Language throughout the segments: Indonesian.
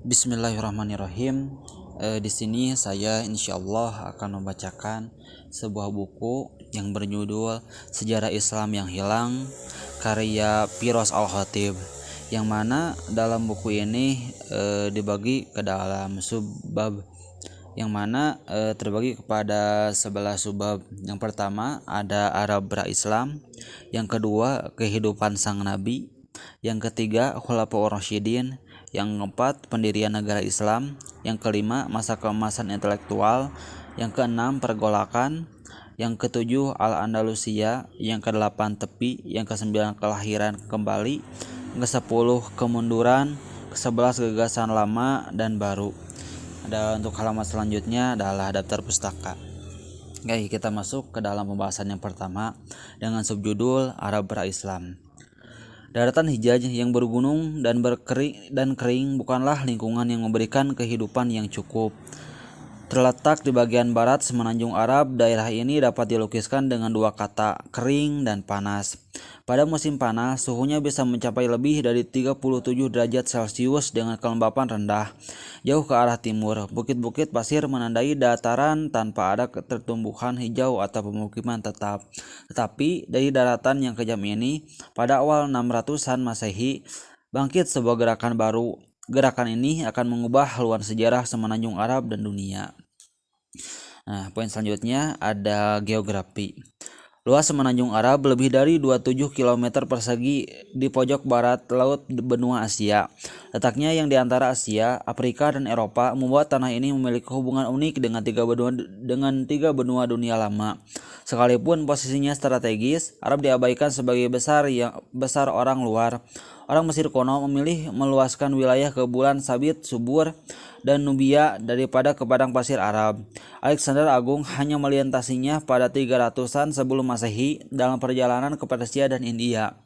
Bismillahirrahmanirrahim. Di sini saya insyaallah akan membacakan sebuah buku yang berjudul Sejarah Islam yang Hilang karya Firoz Al-Khatib, yang mana dalam buku ini dibagi ke dalam subbab, yang mana terbagi kepada 11 subbab. Yang pertama ada Arab pra-Islam, yang kedua kehidupan sang nabi, yang ketiga Khulafaur Rasyidin, yang keempat pendirian negara Islam, yang kelima masa keemasan intelektual, yang keenam pergolakan, yang ketujuh Al-Andalusia, yang kedelapan tepi, yang kesembilan kelahiran kembali, yang kesepuluh kemunduran, kesebelas gagasan lama dan baru. Untuk halaman selanjutnya adalah daftar pustaka. Oke, kita masuk ke dalam pembahasan yang pertama dengan subjudul Arab pra-Islam. Daratan Hijaz yang bergunung dan kering bukanlah lingkungan yang memberikan kehidupan yang cukup. Terletak di bagian barat semenanjung Arab, daerah ini dapat dilukiskan dengan dua kata, kering dan panas. Pada musim panas, suhunya bisa mencapai lebih dari 37 derajat Celcius dengan kelembapan rendah. Jauh ke arah timur, bukit-bukit pasir menandai dataran tanpa ada tertumbuhan hijau atau pemukiman tetap. Tetapi dari daratan yang kejam ini, pada awal 600-an Masehi, bangkit sebuah gerakan baru. Gerakan ini akan mengubah haluan sejarah semenanjung Arab dan dunia. Poin selanjutnya ada geografi. Luas semenanjung Arab lebih dari 27 km persegi di pojok barat laut benua Asia. Letaknya yang di antara Asia, Afrika, dan Eropa membuat tanah ini memiliki hubungan unik dengan tiga benua dunia lama. Sekalipun posisinya strategis, Arab diabaikan sebagai besar orang luar. Orang Mesir kuno memilih meluaskan wilayah ke bulan sabit, subur, dan Nubia daripada ke padang pasir Arab. Alexander Agung hanya melintasinya pada 300-an sebelum Masehi dalam perjalanan ke Persia dan India.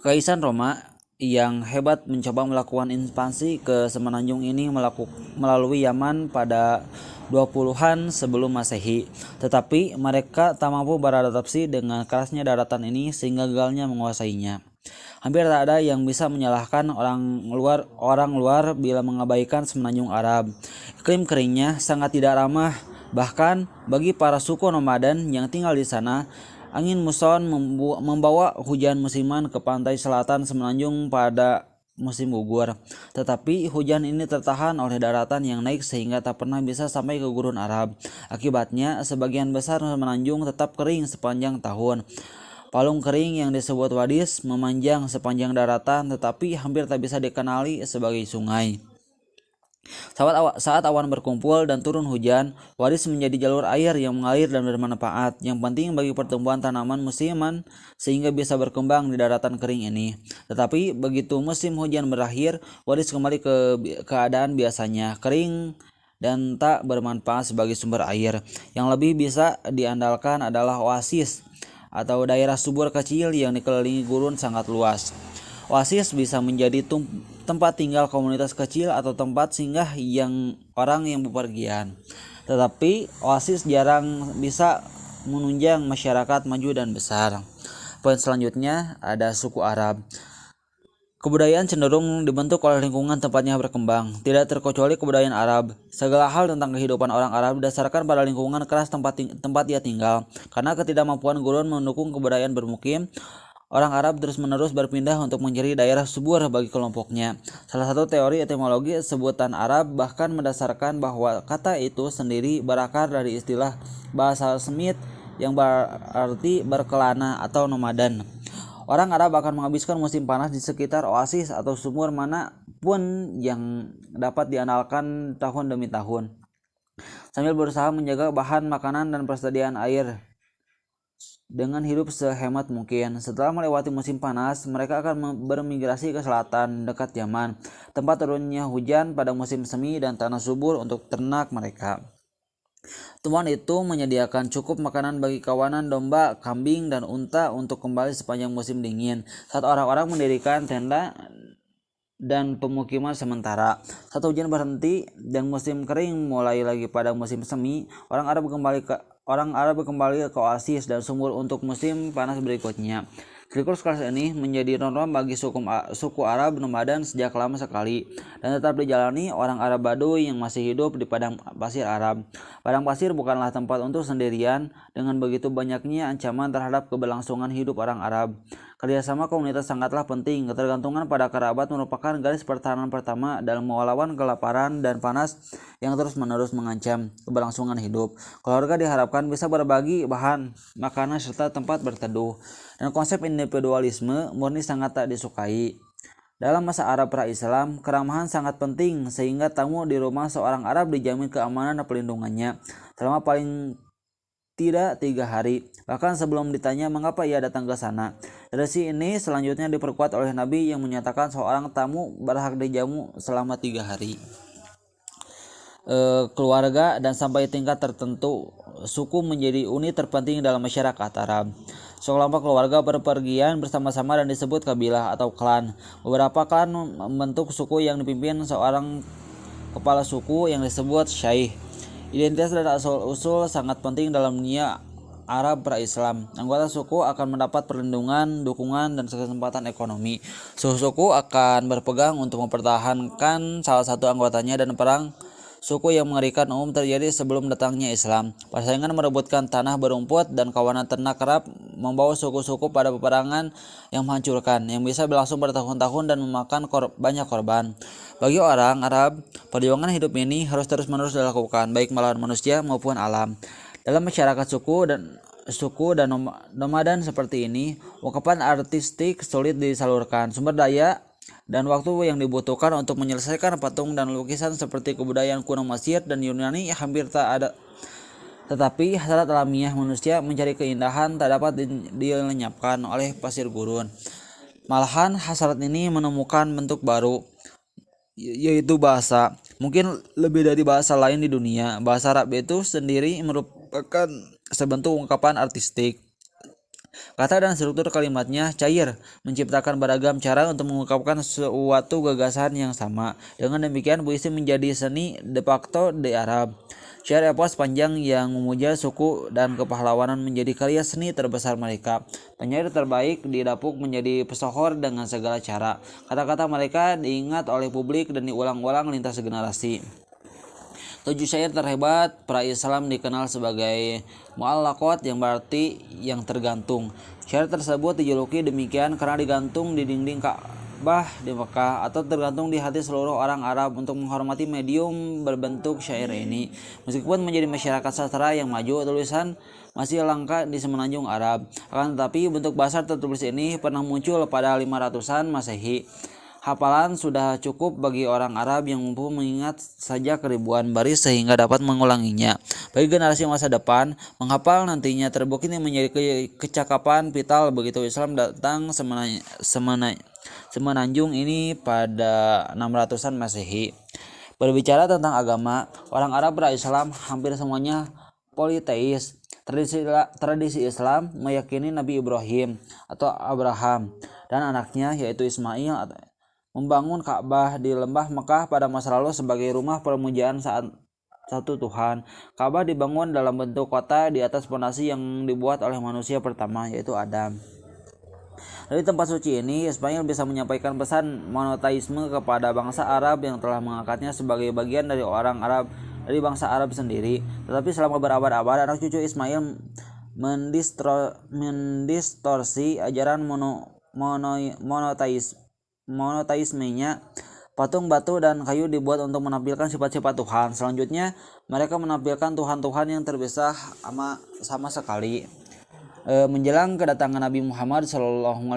Kekaisaran Roma yang hebat mencoba melakukan ekspansi ke semenanjung ini melalui Yaman pada 20-an sebelum Masehi. Tetapi mereka tak mampu beradaptasi dengan kerasnya daratan ini sehingga gagalnya menguasainya. Hampir tak ada yang bisa menyalahkan orang luar bila mengabaikan semenanjung Arab. Iklim keringnya sangat tidak ramah, bahkan bagi para suku nomaden yang tinggal di sana. Angin muson membawa hujan musiman ke pantai selatan semenanjung pada musim gugur. Tetapi hujan ini tertahan oleh daratan yang naik sehingga tak pernah bisa sampai ke gurun Arab. Akibatnya sebagian besar semenanjung tetap kering sepanjang tahun. Palung kering yang disebut wadis memanjang sepanjang daratan tetapi hampir tak bisa dikenali sebagai sungai. Saat awan berkumpul dan turun hujan, wadis menjadi jalur air yang mengalir dan bermanfaat, yang penting bagi pertumbuhan tanaman musiman sehingga bisa berkembang di daratan kering ini. Tetapi begitu musim hujan berakhir, wadis kembali ke keadaan biasanya, kering dan tak bermanfaat sebagai sumber air. Yang lebih bisa diandalkan adalah oasis atau daerah subur kecil yang dikelilingi gurun sangat luas. Oasis bisa menjadi tempat tinggal komunitas kecil atau tempat singgah orang yang bepergian. Tetapi oasis jarang bisa menunjang masyarakat maju dan besar. Poin selanjutnya ada suku Arab. Kebudayaan cenderung dibentuk oleh lingkungan tempatnya berkembang, tidak terkecuali kebudayaan Arab. Segala hal tentang kehidupan orang Arab didasarkan pada lingkungan keras tempat dia tinggal. Karena ketidakmampuan gurun mendukung kebudayaan bermukim, orang Arab terus-menerus berpindah untuk mencari daerah subur bagi kelompoknya. Salah satu teori etimologi sebutan Arab bahkan mendasarkan bahwa kata itu sendiri berakar dari istilah bahasa Semit yang berarti berkelana atau nomaden. Orang Arab akan menghabiskan musim panas di sekitar oasis atau sumur mana pun yang dapat diandalkan tahun demi tahun, sambil berusaha menjaga bahan makanan dan persediaan air dengan hidup sehemat mungkin. Setelah melewati musim panas, mereka akan bermigrasi ke selatan dekat Yaman, tempat turunnya hujan pada musim semi dan tanah subur untuk ternak mereka. Tuan itu menyediakan cukup makanan bagi kawanan domba, kambing, dan unta untuk kembali sepanjang musim dingin. Saat orang-orang mendirikan tenda dan pemukiman sementara, saat hujan berhenti dan musim kering mulai lagi pada musim semi, orang Arab kembali ke oasis dan sumur untuk musim panas berikutnya. Siklus kelas ini menjadi norma bagi suku Arab nomaden sejak lama sekali dan tetap dijalani orang Arab Baduy yang masih hidup di padang pasir Arab. Padang pasir bukanlah tempat untuk sendirian, dengan begitu banyaknya ancaman terhadap keberlangsungan hidup orang Arab. Kerjasama komunitas sangatlah penting. Ketergantungan pada kerabat merupakan garis pertahanan pertama dalam melawan kelaparan dan panas yang terus-menerus mengancam keberlangsungan hidup. Keluarga diharapkan bisa berbagi bahan makanan serta tempat berteduh. Dan konsep individualisme murni sangat tak disukai. Dalam masa Arab pra-Islam, keramahan sangat penting sehingga tamu di rumah seorang Arab dijamin keamanan dan pelindungannya selama paling tidak 3 hari, bahkan sebelum ditanya mengapa ia datang ke sana. Tradisi ini selanjutnya diperkuat oleh Nabi yang menyatakan seorang tamu berhak dijamu selama 3 hari. Keluarga dan sampai tingkat tertentu, suku menjadi unit terpenting dalam masyarakat Arab. Sekelompok keluarga berpergian bersama-sama dan disebut kabilah atau klan. Beberapa klan membentuk suku yang dipimpin seorang kepala suku yang disebut syaikh. Identitas dan asal-usul sangat penting dalam dunia Arab pra-Islam. Anggota suku akan mendapat perlindungan, dukungan, dan kesempatan ekonomi. Suku akan berpegang untuk mempertahankan salah satu anggotanya dan perang suku yang mengerikan umum terjadi sebelum datangnya Islam. Persaingan merebutkan tanah berumput dan kawanan ternak kerap membawa suku-suku pada peperangan yang menghancurkan, yang bisa berlangsung bertahun-tahun dan memakan banyak korban. Bagi orang Arab, perjuangan hidup ini harus terus-menerus dilakukan, baik melawan manusia maupun alam. Dalam masyarakat suku dan nomaden seperti ini, ungkapan artistik sulit disalurkan. Sumber daya dan waktu yang dibutuhkan untuk menyelesaikan patung dan lukisan seperti kebudayaan kuno Mesir dan Yunani hampir tak ada. Tetapi hasrat alamiah manusia mencari keindahan tak dapat dilenyapkan oleh pasir gurun. Malahan hasrat ini menemukan bentuk baru, yaitu bahasa. Mungkin lebih dari bahasa lain di dunia, bahasa Arab itu sendiri merupakan sebentuk ungkapan artistik. Kata dan struktur kalimatnya cair, menciptakan beragam cara untuk mengungkapkan suatu gagasan yang sama. Dengan demikian, puisi menjadi seni de facto di Arab. Syair epos panjang yang memuja suku dan kepahlawanan menjadi karya seni terbesar mereka. Penyair terbaik didapuk menjadi pesohor dengan segala cara. Kata-kata mereka diingat oleh publik dan diulang-ulang lintas generasi. 7 syair terhebat pra-Islam dikenal sebagai mu'allaqat yang berarti yang tergantung. Syair tersebut dijuluki demikian karena digantung di dinding Ka'bah di Mekah atau tergantung di hati seluruh orang Arab untuk menghormati medium berbentuk syair ini. Meskipun menjadi masyarakat sastra yang maju, tulisan masih langka di semenanjung Arab. Akan tetapi bentuk bahasa tertulis ini pernah muncul pada 500-an Masehi. Hafalan sudah cukup bagi orang Arab yang mampu mengingat saja keribuan baris sehingga dapat mengulanginya. Bagi generasi masa depan, menghafal nantinya terbukti menjadi kecakapan vital begitu Islam datang semenanjung ini pada 600-an Masehi. Berbicara tentang agama, orang Arab pra-Islam hampir semuanya politeis. Tradisi Islam meyakini Nabi Ibrahim atau Abraham dan anaknya yaitu Ismail membangun Ka'bah di lembah Mekah pada masa lalu sebagai rumah permujaan saat satu Tuhan. Ka'bah dibangun dalam bentuk kota di atas fondasi yang dibuat oleh manusia pertama yaitu Adam. Dari tempat suci ini, Ismail bisa menyampaikan pesan monoteisme kepada bangsa Arab yang telah mengangkatnya sebagai bagian dari bangsa Arab sendiri. Tetapi selama berabad-abad, anak cucu Ismail mendistorsi ajaran monoteismenya. Patung batu dan kayu dibuat untuk menampilkan sifat-sifat Tuhan. Selanjutnya, mereka menampilkan Tuhan-Tuhan yang terpisah sama sekali. Menjelang kedatangan Nabi Muhammad SAW,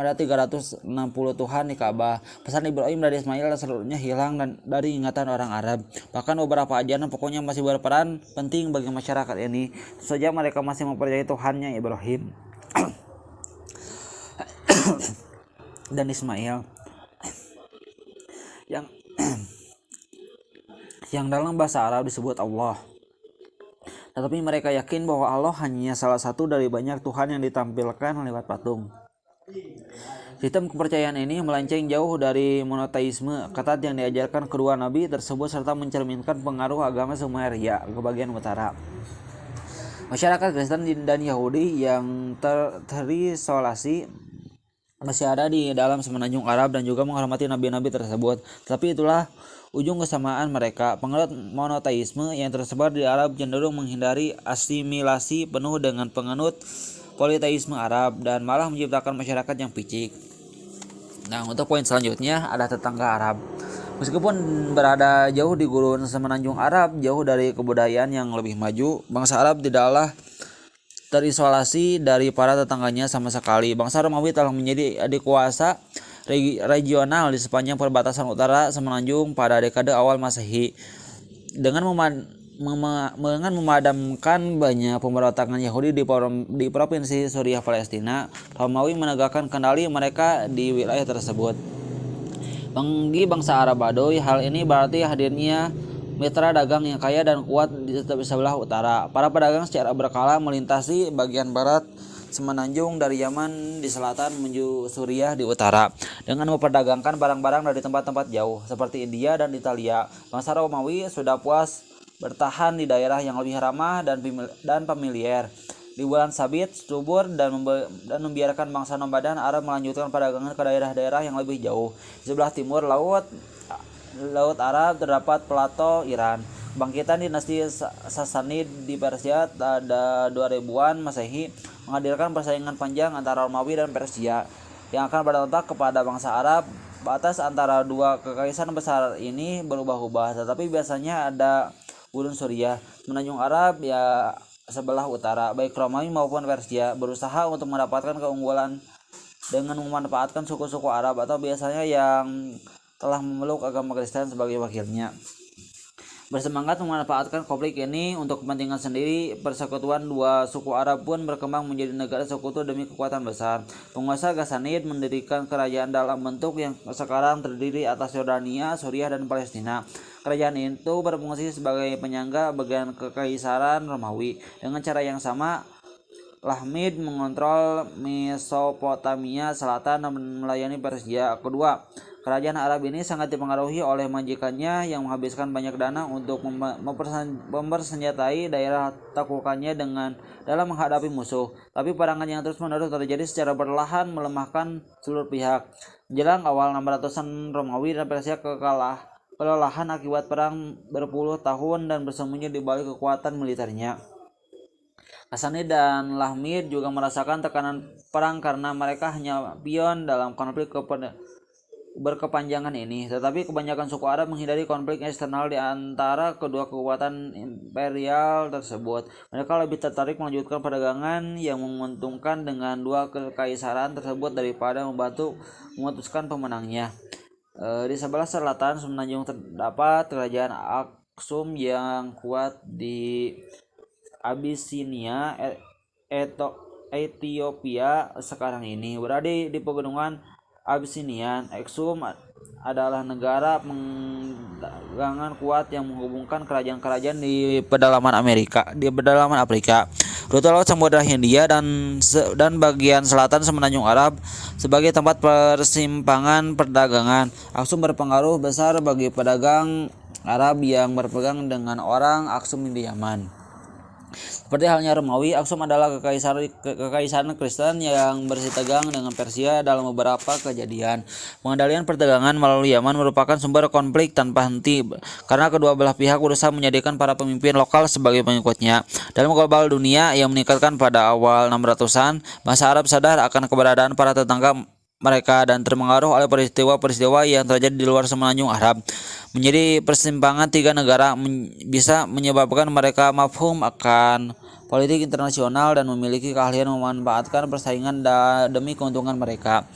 ada 360 Tuhan di Ka'bah. Pesan Ibrahim dari Ismail seluruhnya hilang dari ingatan orang Arab. Bahkan beberapa ajaran pokoknya masih berperan penting bagi masyarakat ini. Tentu saja mereka masih mempercayai Tuhannya Ibrahim dan Ismail yang dalam bahasa Arab disebut Allah. Tetapi mereka yakin bahwa Allah hanya salah satu dari banyak Tuhan yang ditampilkan lewat patung. Sistem kepercayaan ini melenceng jauh dari monoteisme ketat yang diajarkan kedua nabi tersebut serta mencerminkan pengaruh agama Sumeria ke bagian utara. Masyarakat Kristen dan Yahudi yang terisolasi masih ada di dalam semenanjung Arab dan juga menghormati nabi-nabi tersebut. Tapi itulah ujung kesamaan mereka. Penganut monoteisme yang tersebar di Arab cenderung menghindari asimilasi penuh dengan penganut politeisme Arab dan malah menciptakan masyarakat yang picik. Nah, untuk poin selanjutnya ada tetangga Arab. Meskipun berada jauh di gurun semenanjung Arab, jauh dari kebudayaan yang lebih maju, bangsa Arab tidaklah terisolasi dari para tetangganya sama sekali. Bangsa Romawi telah menjadi adik kuasa regional di sepanjang perbatasan utara semenanjung pada dekade awal Masehi. Dengan memadamkan banyak pemberontakan Yahudi di provinsi Suriah Palestina, Romawi menegakkan kendali mereka di wilayah tersebut. Bagi bangsa Arab Baduy, hal ini berarti hadirnya mitra dagang yang kaya dan kuat di sebelah utara. Para pedagang secara berkala melintasi bagian barat semenanjung dari Yaman di selatan menuju Suriah di utara dengan memperdagangkan barang-barang dari tempat-tempat jauh seperti India dan Italia. Bangsa Romawi sudah puas bertahan di daerah yang lebih ramah dan familiar. Di bulan sabit, subur dan membiarkan bangsa nomaden Arab melanjutkan perdagangan ke daerah-daerah yang lebih jauh. Di sebelah timur laut Arab terdapat plato Iran. Bangkitan dinasti Sasanid di Persia pada 2000-an Masehi menghadirkan persaingan panjang antara Romawi dan Persia yang akan berdampak kepada bangsa Arab. Batas antara dua kekaisaran besar ini berubah-ubah, tetapi biasanya ada gurun Suriah, semenanjung Arab ya sebelah utara. Baik Romawi maupun Persia berusaha untuk mendapatkan keunggulan dengan memanfaatkan suku-suku Arab atau biasanya yang telah memeluk agama Kristen sebagai wakilnya. Bersemangat memanfaatkan konflik ini untuk kepentingan sendiri, persekutuan dua suku Arab pun berkembang menjadi negara sekutu demi kekuatan besar. Penguasa Ghassanid mendirikan kerajaan dalam bentuk yang sekarang terdiri atas Yordania, Suriah, dan Palestina. Kerajaan itu berfungsi sebagai penyangga bagian kekaisaran Romawi. Dengan cara yang sama, Lahmid mengontrol Mesopotamia Selatan dan melayani Persia. Kedua, kerajaan Arab ini sangat dipengaruhi oleh majikannya yang menghabiskan banyak dana untuk mempersenjatai daerah taklukannya dalam menghadapi musuh. Tapi perangan yang terus-menerus terjadi secara perlahan melemahkan seluruh pihak. Menjelang awal 600-an Romawi dan Persia kelelahan akibat perang berpuluh tahun dan bersembunyi di balik kekuatan militernya. Ghassanid dan Lahmid juga merasakan tekanan perang karena mereka hanya pion dalam konflik berkepanjangan ini. Tetapi kebanyakan suku Arab menghindari konflik eksternal di antara kedua kekuatan imperial tersebut. Mereka lebih tertarik melanjutkan perdagangan yang menguntungkan dengan dua kekaisaran tersebut daripada membantu memutuskan pemenangnya. Di sebelah selatan semenanjung terdapat kerajaan Aksum yang kuat di Abyssinia, Ethiopia sekarang ini. Berada di pegunungan Abyssinia, Aksum adalah negara penggangan kuat yang menghubungkan kerajaan-kerajaan di pedalaman Afrika. Rute laut Samudra Hindia dan bagian selatan semenanjung Arab sebagai tempat persimpangan perdagangan. Aksum berpengaruh besar bagi pedagang Arab yang berpegang dengan orang Aksum di Yaman. Seperti halnya Romawi, Aksum adalah kekaisaran Kristen yang bersitegang dengan Persia dalam beberapa kejadian. Pengendalian perdagangan melalui Yaman merupakan sumber konflik tanpa henti karena kedua belah pihak berusaha menjadikan para pemimpin lokal sebagai pengikutnya. Dalam global dunia yang meningkatkan pada awal 600-an, bangsa Arab sadar akan keberadaan para tetangga mereka dan terpengaruh oleh peristiwa-peristiwa yang terjadi di luar semenanjung Arab. Menjadi persimpangan tiga negara bisa menyebabkan mereka mafhum akan politik internasional dan memiliki keahlian memanfaatkan persaingan demi keuntungan mereka.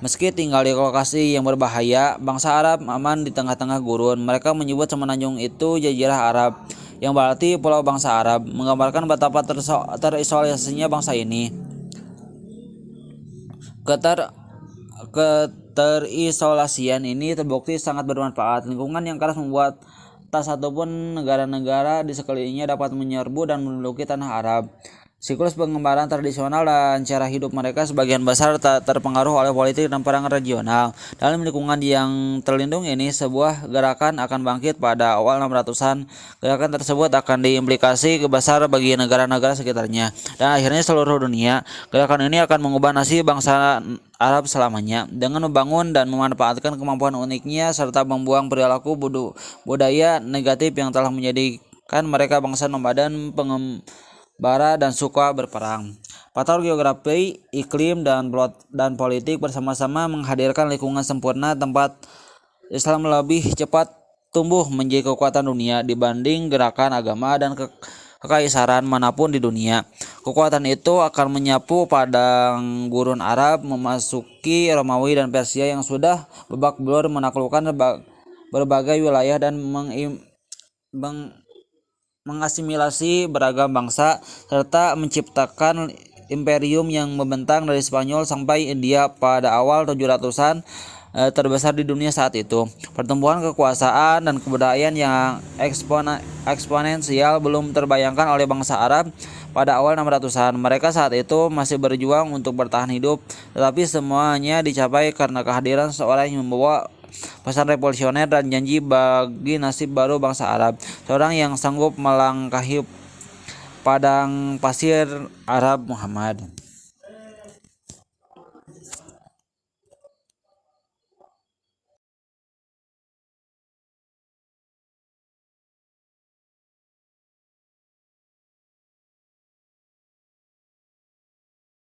Meski tinggal di lokasi yang berbahaya, bangsa Arab aman di tengah-tengah gurun. Mereka menyebut semenanjung itu Jazirah Arab, yang berarti pulau bangsa Arab, menggambarkan betapa terisolasinya bangsa ini. Keterisolasian ini terbukti sangat bermanfaat. Lingkungan yang keras membuat tak satupun negara-negara di sekelilingnya dapat menyerbu dan menduduki tanah Arab. Siklus pengembaraan tradisional dan cara hidup mereka sebagian besar terpengaruh oleh politik dan perang regional. Dalam lingkungan yang terlindung ini, sebuah gerakan akan bangkit pada awal 600-an. Gerakan tersebut akan diimplikasi besar bagi negara-negara sekitarnya dan akhirnya seluruh dunia. Gerakan ini akan mengubah nasib bangsa Arab selamanya dengan membangun dan memanfaatkan kemampuan uniknya serta membuang perilaku budaya negatif yang telah menjadikan mereka bangsa nomaden, bara dan suka berperang. Faktor geografi, iklim, dan politik bersama-sama menghadirkan lingkungan sempurna tempat Islam lebih cepat tumbuh menjadi kekuatan dunia dibanding gerakan agama dan kekaisaran manapun di dunia. Kekuatan itu akan menyapu padang gurun Arab, memasuki Romawi dan Persia yang sudah babak belur menaklukkan berbagai wilayah dan mengasimilasi beragam bangsa, serta menciptakan imperium yang membentang dari Spanyol sampai India pada awal 700-an, terbesar di dunia saat itu. Pertumbuhan kekuasaan dan kebudayaan yang eksponensial belum terbayangkan oleh bangsa Arab pada awal 600-an. Mereka saat itu masih berjuang untuk bertahan hidup, tetapi semuanya dicapai karena kehadiran seorang yang membawa pesan revolusioner dan janji bagi nasib baru bangsa Arab, seorang yang sanggup melangkahi padang pasir Arab, Muhammad.